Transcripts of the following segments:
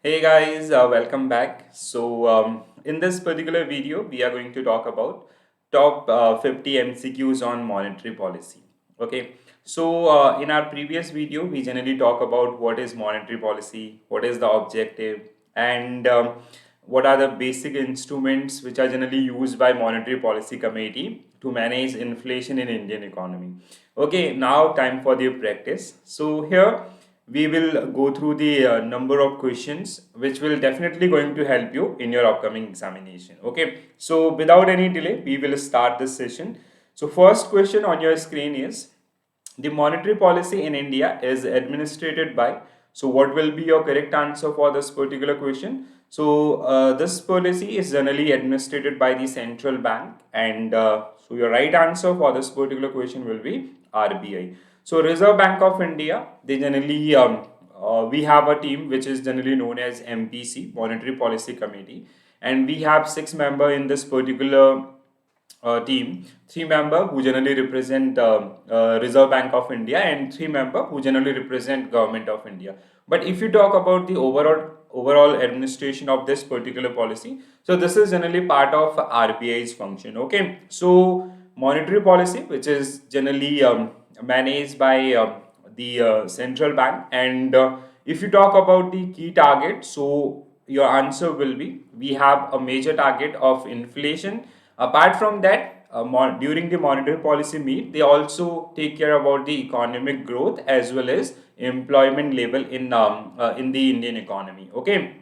Hey guys, welcome back. In this particular video, we are going to talk about top 50 MCQs on monetary policy. Okay, in our previous video, we generally talk about what is monetary policy, what is the objective, and what are the basic instruments which are generally used by Monetary Policy Committee to manage inflation in Indian economy. Okay, now time for the practice. So here we will go through the number of questions which will definitely going to help you in your upcoming examination. Okay, so without any delay we will start this session. So first question on your screen is, the monetary policy in India is administrated by. So what will be your correct answer for this particular question? This policy is generally administered by the central bank, and so your right answer for this particular question will be RBI. So Reserve Bank of India, they generally we have a team which is generally known as MPC, Monetary Policy Committee, and we have six members in this particular team. Three member who generally represent Reserve Bank of India, and three member who generally represent Government of India. But if you talk about the overall administration of this particular policy, so this is generally part of RBI's function. Okay, so monetary policy, which is generally managed by the central bank, and if you talk about the key target, so your answer will be, we have a major target of inflation. Apart from that, during the monetary policy meet, they also take care about the economic growth as well as employment level in the Indian economy. Okay,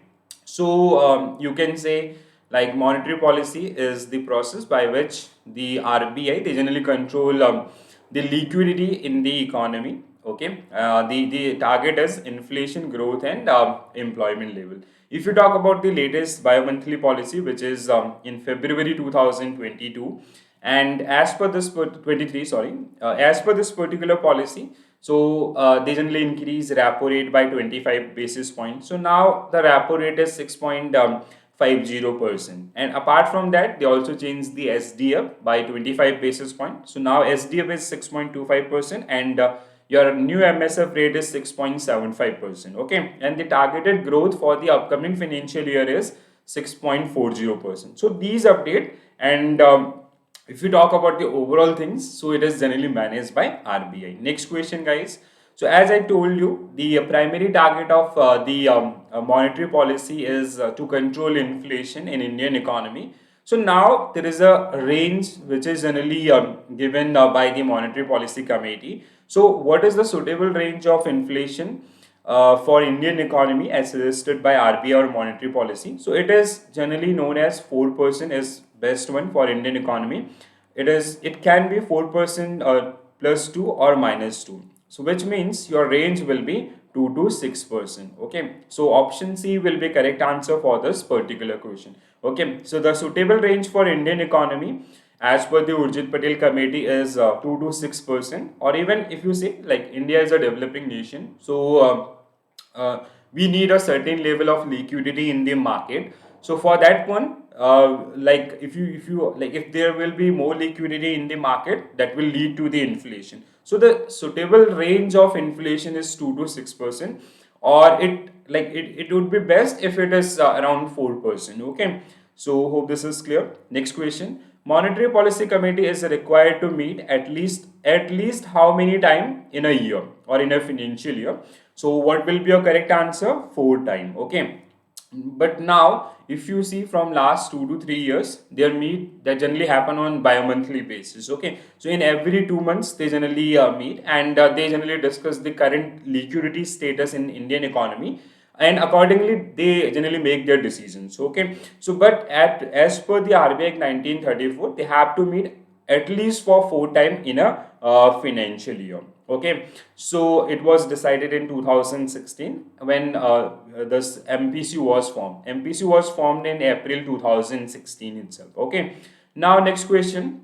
you can say, like, monetary policy is the process by which the RBI, they generally control the liquidity in the economy. Okay, the target is inflation, growth, and employment level. If you talk about the latest bi-monthly policy, which is in February 2022, and as per this 23, sorry, as per this particular policy, they generally increase repo rate by 25 basis points. So now the repo rate is 6.50%, and apart from that, they also changed the SDF by 25 basis points. So now SDF is 6.25%, and your new MSF rate is 6.75%. Okay, and the targeted growth for the upcoming financial year is 6.40%. So these update, and if you talk about the overall things, so it is generally managed by RBI. Next question, guys. So as I told you, the primary target of the monetary policy is to control inflation in Indian economy. So now there is a range which is generally given by the Monetary Policy Committee. So what is the suitable range of inflation for Indian economy as suggested by RBI or monetary policy? So it is generally known as 4% is best one for Indian economy. It can be 4% plus 2 or minus 2. So which means your range will be 2 to 6%. Okay, so option C will be correct answer for this particular question. Okay, so the suitable range for Indian economy as per the Urjit Patel committee is 2 to 6%, or even if you say, like, India is a developing nation, we need a certain level of liquidity in the market. So for that one, like, if there will be more liquidity in the market, that will lead to the inflation. So the suitable range of inflation is 2 to 6%, or it would be best if it is around 4%. Okay, so hope this is clear. Next question. Monetary Policy Committee is required to meet at least how many time in a year or in a financial year? So what will be your correct answer? 4 time. Okay, but now if you see from last 2 to 3 years, their meet that generally happen on bi-monthly basis. Okay, so in every 2 months they generally meet, and they generally discuss the current liquidity status in Indian economy, and accordingly they generally make their decisions. Okay, so but at as per the RBI Act 1934, they have to meet at least for 4 time in a financial year. Okay, so it was decided in 2016 when this MPC was formed. MPC was formed in April 2016 itself. Okay, now next question.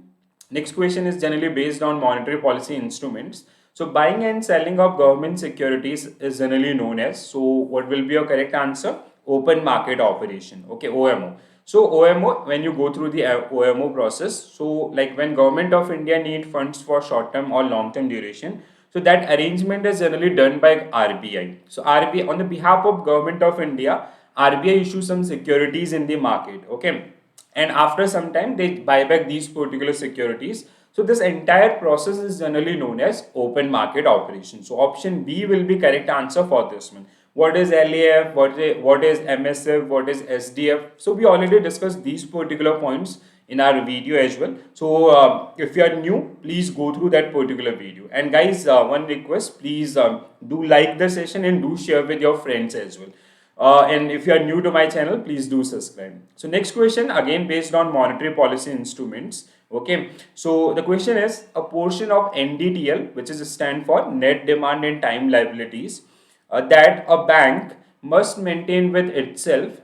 Next question is generally based on monetary policy instruments. So buying and selling of government securities is generally known as, so what will be your correct answer? Open market operation. Okay, OMO. So OMO, when you go through the OMO process, so like when Government of India need funds for short term or long term duration, so that arrangement is generally done by RBI. So RBI, on the behalf of Government of India, RBI issues some securities in the market, okay, and after some time they buy back these particular securities. So this entire process is generally known as open market operation. So option B will be correct answer for this one. What is LAF, what is MSF, what is SDF? So we already discussed these particular points in our video as well. So if you are new, please go through that particular video. And guys, one request, please do like the session and do share with your friends as well. And if you are new to my channel, please do subscribe. So next question, again based on monetary policy instruments. Okay, so the question is, a portion of NDTL, which is stand for net demand and time liabilities, that a bank must maintain with itself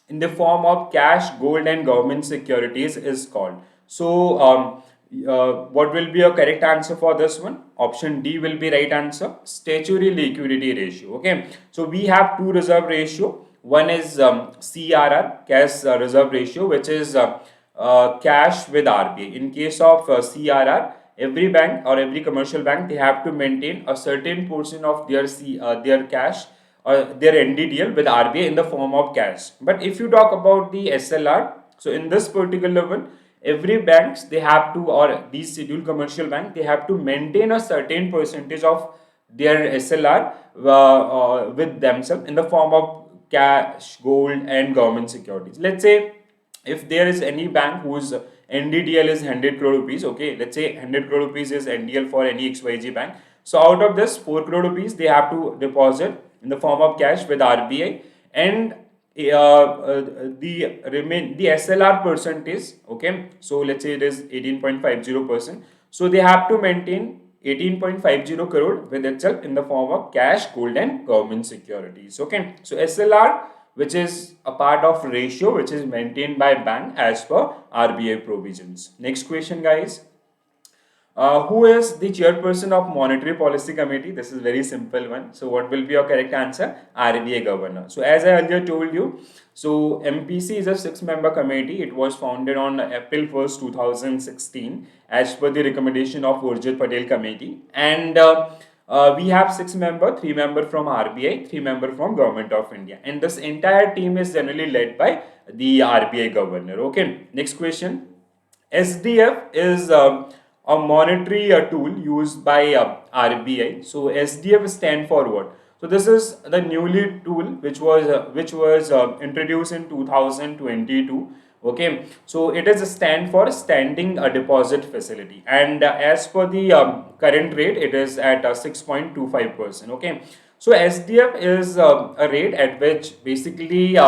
in the form of cash, gold, and government securities is called. So, what will be a correct answer for this one? Option D will be right answer. Statutory liquidity ratio. Okay, so we have two reserve ratio. One is CRR, cash reserve ratio, which is cash with RBI. In case of CRR, every bank or every commercial bank, they have to maintain a certain portion of their cash or their NDTL with RBI in the form of cash. But if you talk about the SLR, so in this particular one, every banks they have to, or these scheduled commercial bank, they have to maintain a certain percentage of their SLR with themselves in the form of cash, gold, and government securities. Let's say if there is any bank whose NDTL is 100 crore rupees, okay, let's say 100 crore rupees is NDL for any XYZ bank. So out of this 4 crore rupees, they have to deposit in the form of cash with RBI, and the SLR percentage, okay, so let's say it is 18.50%. So they have to maintain 18.50 crore with itself in the form of cash, gold, and government securities. Okay, so SLR, which is a part of ratio which is maintained by bank as per RBI provisions. Next question, guys. Who is the chairperson of Monetary Policy Committee? This is very simple one. So what will be your correct answer? RBI governor. So as I earlier told you, so MPC is a 6-member committee. It was founded on April 1st, 2016 as per the recommendation of Urjit Patel committee. And we have 6 members, 3 members from RBI, 3 members from Government of India. And this entire team is generally led by the RBI governor. Okay, next question. SDF is a monetary tool used by RBI. So SDF stand for what? So this is the newly tool which was introduced in 2022. Okay, so it is a stand for standing deposit facility, and as per the current rate, it is at 6.25%. Okay, so SDF is a rate at which basically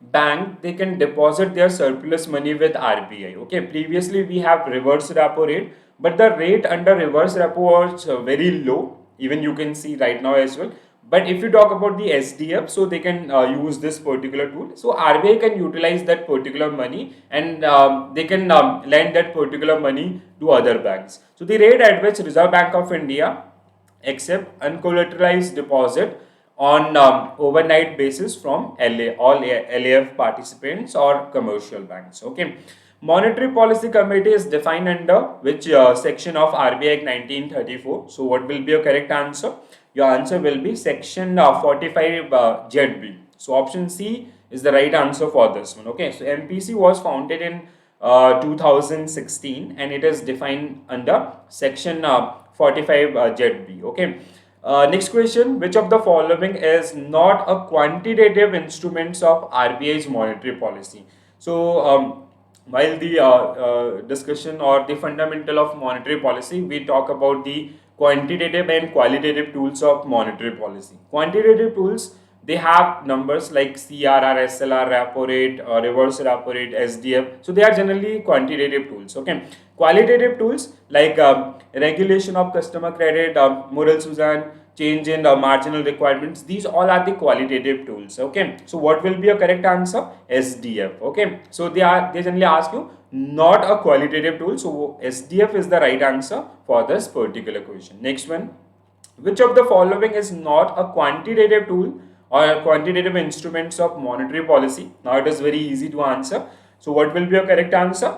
bank they can deposit their surplus money with RBI. Okay, previously we have reverse repo rate, but the rate under reverse repo was very low. Even you can see right now as well. But if you talk about the SDF, so they can use this particular tool. So RBI can utilize that particular money, and they can lend that particular money to other banks. So the rate at which Reserve Bank of India accept uncollateralized deposit on overnight basis from all LAF participants or commercial banks. Okay. Monetary Policy Committee is defined under which section of RBI Act 1934? So what will be your correct answer? Your answer will be section 45 ZB. So option C is the right answer for this one. Okay, so MPC was founded in 2016 and it is defined under section 45 ZB. Okay. Next question, which of the following is not a quantitative instruments of RBI's monetary policy? So while the discussion or the fundamental of monetary policy, we talk about the quantitative and qualitative tools of monetary policy. Quantitative tools, they have numbers like CRR, SLR, repo rate, reverse repo rate, SDF. So they are generally quantitative tools. Okay. Qualitative tools like regulation of customer credit, moral suasion, change in marginal requirements. These all are the qualitative tools. Okay. So what will be a correct answer? SDF. Okay. So they generally ask you not a qualitative tool. So SDF is the right answer for this particular question. Next one. Which of the following is not a quantitative tool or quantitative instruments of monetary policy? Now it is very easy to answer. So what will be a correct answer?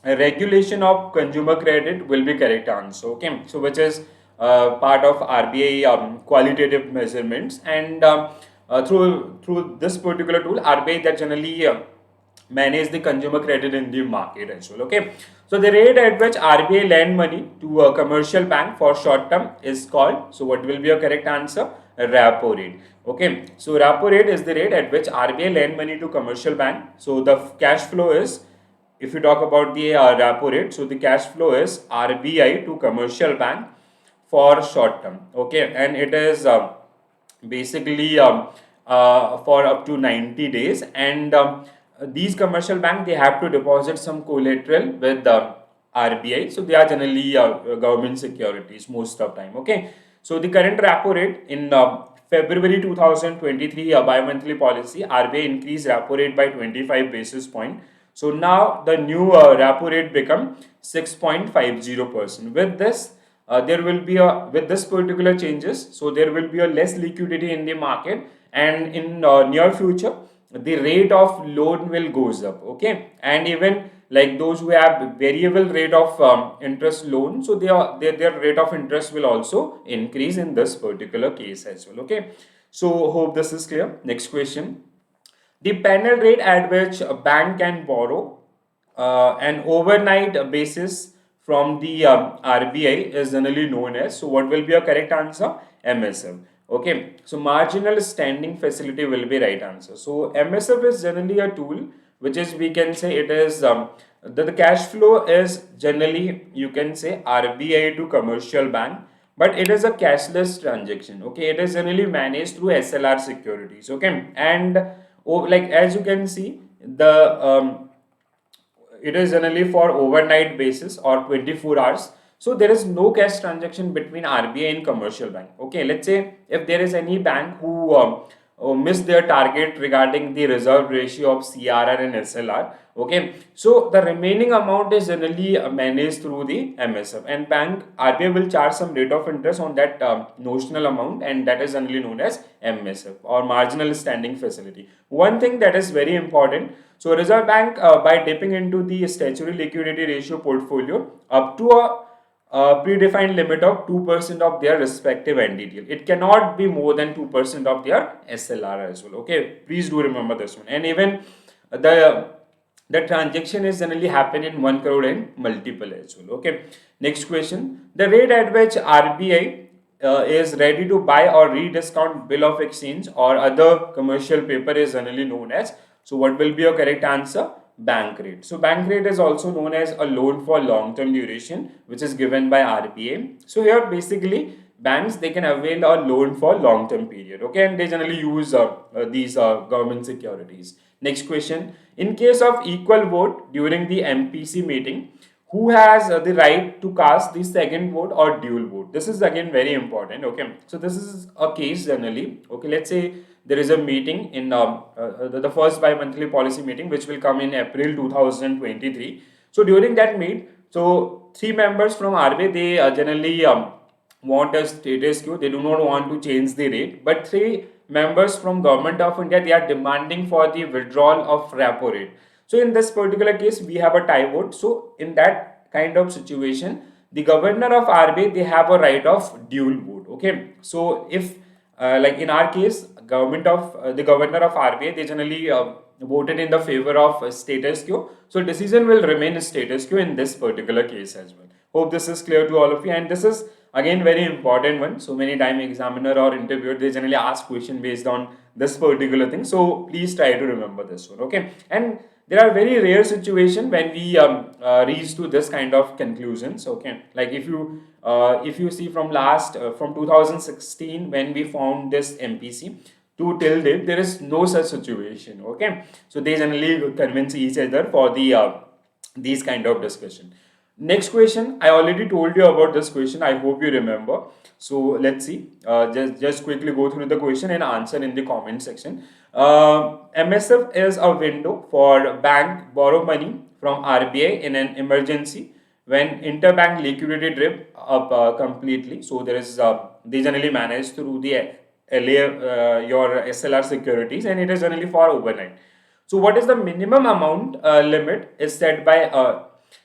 A regulation of consumer credit will be correct answer. Okay, so which is part of RBI qualitative measurements, and through this particular tool, RBI that generally manage the consumer credit in the market as well. Okay, so the rate at which RBI lend money to a commercial bank for short term is called, so what will be your correct answer? Repo rate. Okay, so repo rate is the rate at which RBI lend money to commercial bank. So the cash flow is, if you talk about the repo rate, so the cash flow is RBI to commercial bank for short term. Okay, and it is basically for up to 90 days, and these commercial bank, they have to deposit some collateral with the RBI, so they are generally government securities most of the time. Okay, so the current repo rate in February 2023 bi-monthly policy, RBI increased repo rate by 25 basis point. So now the new repo rate become 6.50%. With this, there will be a, with this particular changes, so there will be a less liquidity in the market, and in near future the rate of loan will goes up. Okay, and even like those who have variable rate of interest loan, so their rate of interest will also increase in this particular case as well. Okay, so hope this is clear. Next question: the panel rate at which a bank can borrow an overnight basis from the RBI is generally known as, so what will be your correct answer? MSF. Okay, so marginal standing facility will be right answer. So MSF is generally a tool which is, we can say it is the cash flow is generally, you can say, RBI to commercial bank, but it is a cashless transaction. Okay, it is generally managed through SLR securities. Okay, and like as you can see, the it is generally for overnight basis or 24 hours. So there is no cash transaction between RBI and commercial bank. Okay, let's say if there is any bank who missed their target regarding the reserve ratio of CRR and SLR. Okay, so the remaining amount is generally managed through the MSF, and bank RBI will charge some rate of interest on that notional amount, and that is generally known as MSF or marginal standing facility. One thing that is very important, so Reserve Bank by dipping into the statutory liquidity ratio portfolio up to a predefined limit of 2% of their respective NDTL. It cannot be more than 2% of their SLR as well. Okay, please do remember this one. And even the transaction is generally happen in 1 crore and multiple as well. Okay, next question: the rate at which RBI is ready to buy or rediscount bill of exchange or other commercial paper is generally known as, so what will be your correct answer? Bank rate. So bank rate is also known as a loan for long term duration, which is given by RBI. So here basically banks, they can avail a loan for long term period. Okay, and they generally use these government securities. Next question: in case of equal vote during the MPC meeting, who has the right to cast the second vote or dual vote? This is again very important. Okay, so this is a case generally. Okay, let's say there is a meeting in the first bi-monthly policy meeting, which will come in April 2023. So during that meet, so three members from RBI, they generally want a status quo. They do not want to change the rate, but three members from Government of India, they are demanding for the withdrawal of repo rate. So in this particular case, we have a tie vote. So in that kind of situation, the governor of RBI, they have a right of dual vote. Okay, so if like in our case, the governor of RBI, they generally voted in the favor of status quo. So decision will remain status quo in this particular case as well. Hope this is clear to all of you. And this is again very important one. So many time examiner or interviewer, they generally ask question based on this particular thing. So please try to remember this one. Okay, and there are very rare situation when we reach to this kind of conclusions. Okay, like if you see from last from 2016 when we found this MPC to till date, there is no such situation. Okay, so they generally convince each other for the these kind of discussion. Next question, I already told you about this question. I hope you remember. So let's see. Just quickly go through the question and answer in the comment section. MSF is a window for bank borrow money from RBI in an emergency when interbank liquidity drip up completely. So there is they generally manage through the your SLR securities, and it is generally for overnight. So what is the minimum amount limit is set by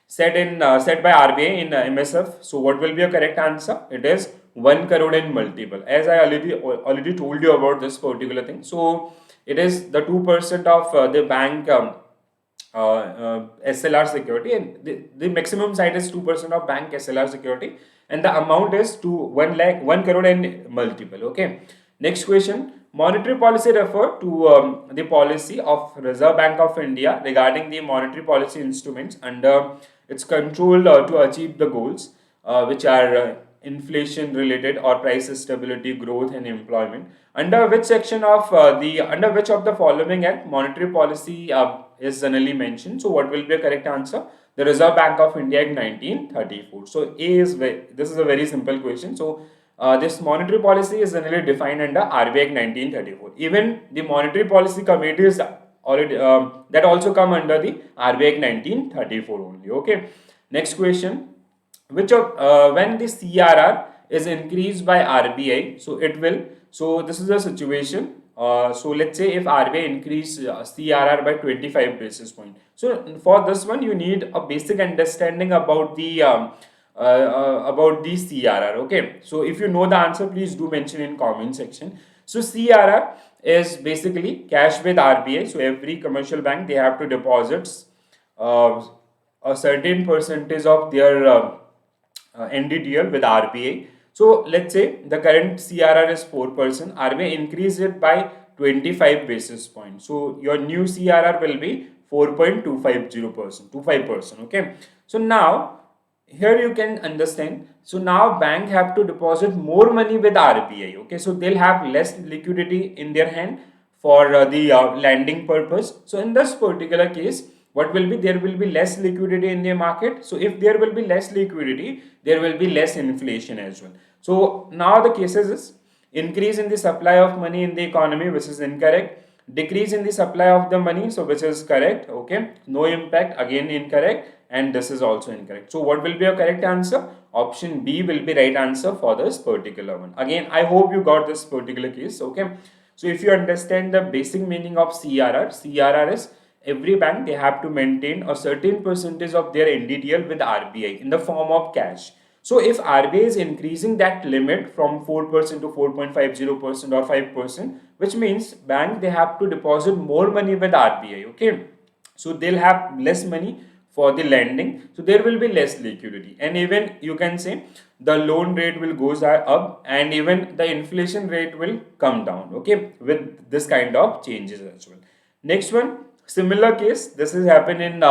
RBI in MSF. So what will be your correct answer? It is 1 crore and multiple. As I already told you about this particular thing. So it is the 2% of the bank SLR security, and the maximum side is 2% of bank SLR security, and the amount is to 1 crore and multiple. Okay. Next question. Monetary policy refer to the policy of Reserve Bank of India regarding the monetary policy instruments under its control to achieve the goals, which are inflation related or price stability, growth and employment. Under which section of under which of the following act monetary policy is generally mentioned? So what will be the correct answer? The Reserve Bank of India Act 1934. So A is this is a very simple question. So this monetary policy is generally defined under RBI Act 1934. Even the monetary policy committee is already that also come under the RBI Act 1934 only. Okay. Next question. Which of when the CRR is increased by RBI, so it will. So this is a situation. So let's say if RBI increase CRR by 25 basis point. So for this one, you need a basic understanding about the CRR. Okay. So if you know the answer, please do mention in comment section. So CRR is basically cash with RBI. So every commercial bank, they have to deposit a certain percentage of their NDTL with RBI. So let's say the current CRR is 4%, RBI increase it by 25 basis points. So your new CRR will be 4.250%, 25%. Okay. So now here you can understand. So now bank have to deposit more money with RBI. Okay. So they'll have less liquidity in their hand for the lending purpose. So in this particular case, what will be, there will be less liquidity in the market. So if there will be less liquidity, there will be less inflation as well. So now the cases is increase in the supply of money in the economy, which is incorrect. Decrease in the supply of the money, so which is correct. Okay. No impact, again incorrect, and this is also incorrect. So what will be your correct answer? Option B will be right answer for this particular one. Again, I hope you got this particular case. Okay. So if you understand the basic meaning of CRR is every bank, they have to maintain a certain percentage of their NDTL with RBI in the form of cash. So if RBI is increasing that limit from 4% to 4.50% or 5%, which means bank, they have to deposit more money with RBI. Okay. So they'll have less money for the lending. So there will be less liquidity. And even you can say the loan rate will goes up, and even the inflation rate will come down. Okay. With this kind of changes as well. Next one. Similar case, this has happened in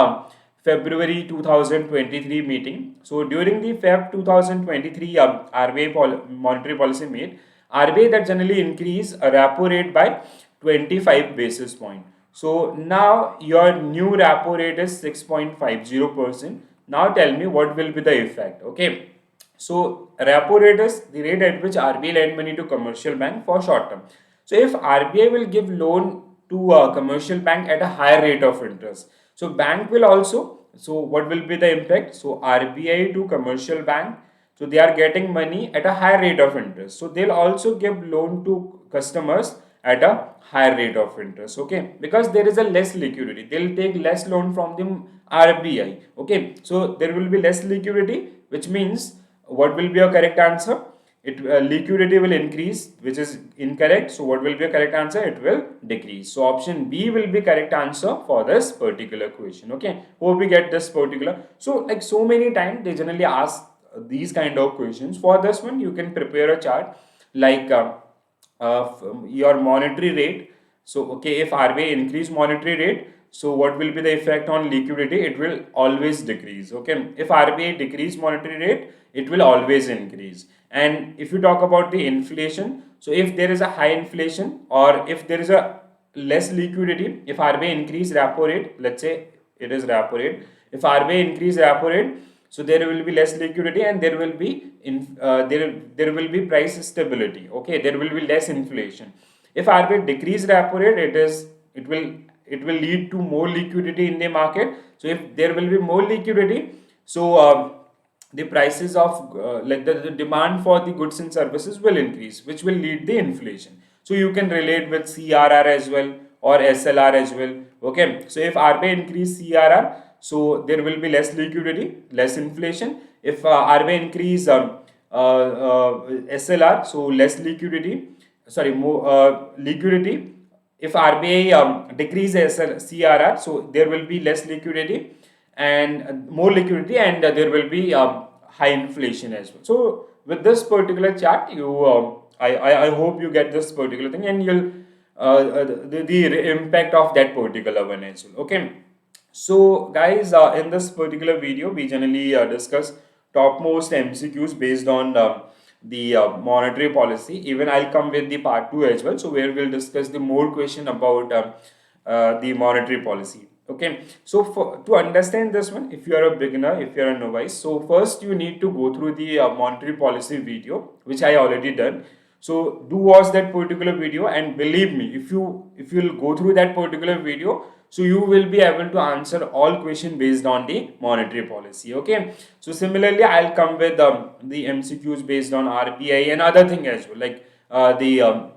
February 2023 meeting. So during the Feb 2023 RBI monetary policy meet, RBI that generally increase a repo rate by 25 basis point. So now your new repo rate is 6.50%. Now tell me what will be the effect. Okay. So repo rate is the rate at which RBI lend money to commercial bank for short term. So if RBI will give loan to a commercial bank at a higher rate of interest, so bank will also, so what will be the impact? So RBI to commercial bank, so they are getting money at a higher rate of interest, so they'll also give loan to customers at a higher rate of interest. Okay, because there is a less liquidity, they'll take less loan from the RBI. Okay, so there will be less liquidity, which means what will be your correct answer? Liquidity will increase, which is incorrect. So what will be a correct answer? It will decrease. So option B will be correct answer for this particular question. Okay, hope we get this particular. So like so many times they generally ask these kind of questions. For this one, you can prepare a chart like your monetary rate. So okay, if RBI increase monetary rate, so what will be the effect on liquidity? It will always decrease. Okay, if RBI decrease monetary rate, it will always increase. And if you talk about the inflation, so if there is a high inflation or if there is a less liquidity, if RBI increase repo rate, let's say it is repo rate, if RBI increase repo rate, so there will be less liquidity and there will be there will be price stability. Okay, there will be less inflation. If RBI decrease repo rate, it will lead to more liquidity in the market. So if there will be more liquidity, so the prices of like the demand for the goods and services will increase, which will lead the inflation. So you can relate with CRR as well or SLR as well. Okay, so if RBI increase CRR, so there will be less liquidity, less inflation. If RBI increase SLR, so less liquidity, sorry, more liquidity. If RBI decrease CRR, so there will be less liquidity and more liquidity, and there will be high inflation as well. So with this particular chart, I hope you get this particular thing, and you'll the impact of that particular one as well. Okay. So guys, in this particular video, we generally discuss topmost MCQs based on the monetary policy. Even I'll come with the part 2 as well, so where we'll discuss the more question about the monetary policy. Okay, so to understand this one, if you are a beginner, if you are a novice, so first you need to go through the monetary policy video, which I already done. So do watch that particular video, and believe me, if you'll go through that particular video, so you will be able to answer all questions based on the monetary policy. Okay, so similarly I'll come with the MCQs based on RBI and other thing as well, like the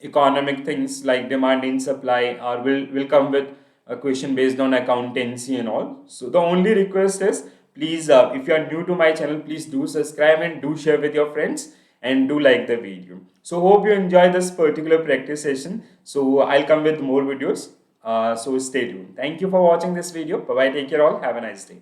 economic things like demand and supply, or will come with a question based on accountancy and all. So the only request is, please, if you are new to my channel, please do subscribe and do share with your friends and do like the video. So hope you enjoy this particular practice session. So I'll come with more videos. So stay tuned. Thank you for watching this video. Bye bye. Take care all. Have a nice day.